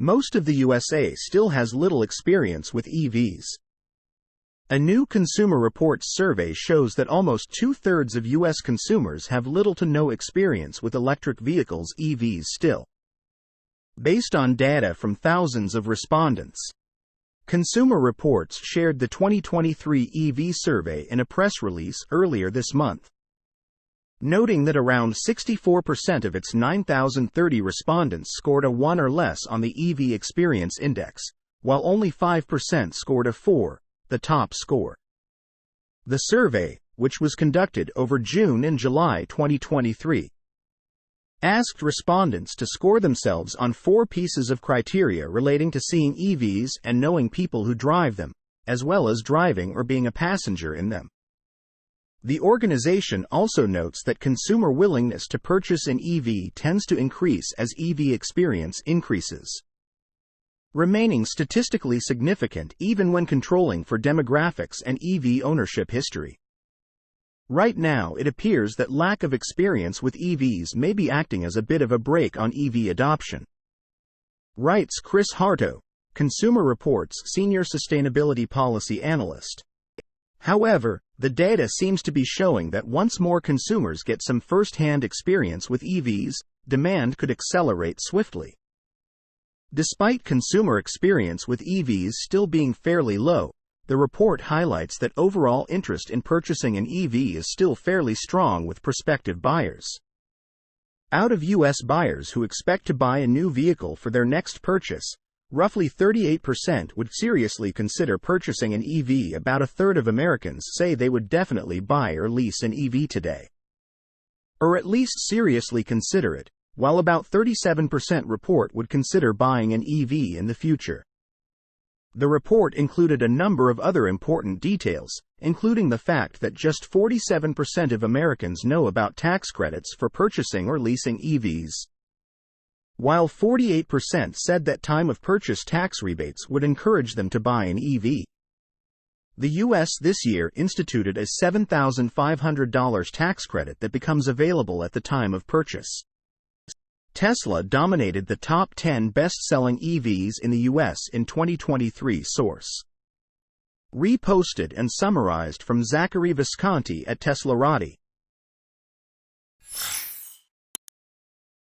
most of the USA still has little experience with EVs. A new Consumer Reports survey shows that almost two-thirds of U.S. consumers have little to no experience with electric vehicles (EVs) still. Based on data from thousands of respondents, Consumer Reports shared the 2023 EV survey in a press release earlier this month, noting that around 64% of its 9,030 respondents scored a 1 or less on the EV Experience Index, while only 5% scored a 4, the top score. The survey, which was conducted over June and July 2023, asked respondents to score themselves on 4 pieces of criteria relating to seeing EVs and knowing people who drive them, as well as driving or being a passenger in them. The organization also notes that consumer willingness to purchase an EV tends to increase as EV experience increases, remaining statistically significant even when controlling for demographics and EV ownership history. Right now, it appears that lack of experience with EVs may be acting as a bit of a brake on EV adoption, writes Chris Harto, Consumer Reports Senior Sustainability Policy Analyst. However, the data seems to be showing that once more consumers get some first-hand experience with EVs, demand could accelerate swiftly. Despite consumer experience with EVs still being fairly low, the report highlights that overall interest in purchasing an EV is still fairly strong with prospective buyers. Out of U.S. buyers who expect to buy a new vehicle for their next purchase, roughly 38% would seriously consider purchasing an EV. About a third of Americans say they would definitely buy or lease an EV today, or at least seriously consider it, while about 37% report would consider buying an EV in the future. The report included a number of other important details, including the fact that just 47% of Americans know about tax credits for purchasing or leasing EVs, while 48% said that time of purchase tax rebates would encourage them to buy an EV. The U.S. this year instituted a $7,500 tax credit that becomes available at the time of purchase. Tesla dominated the top 10 best-selling EVs in the U.S. in 2023. Source: reposted and summarized from Zachary Visconti at Teslarati.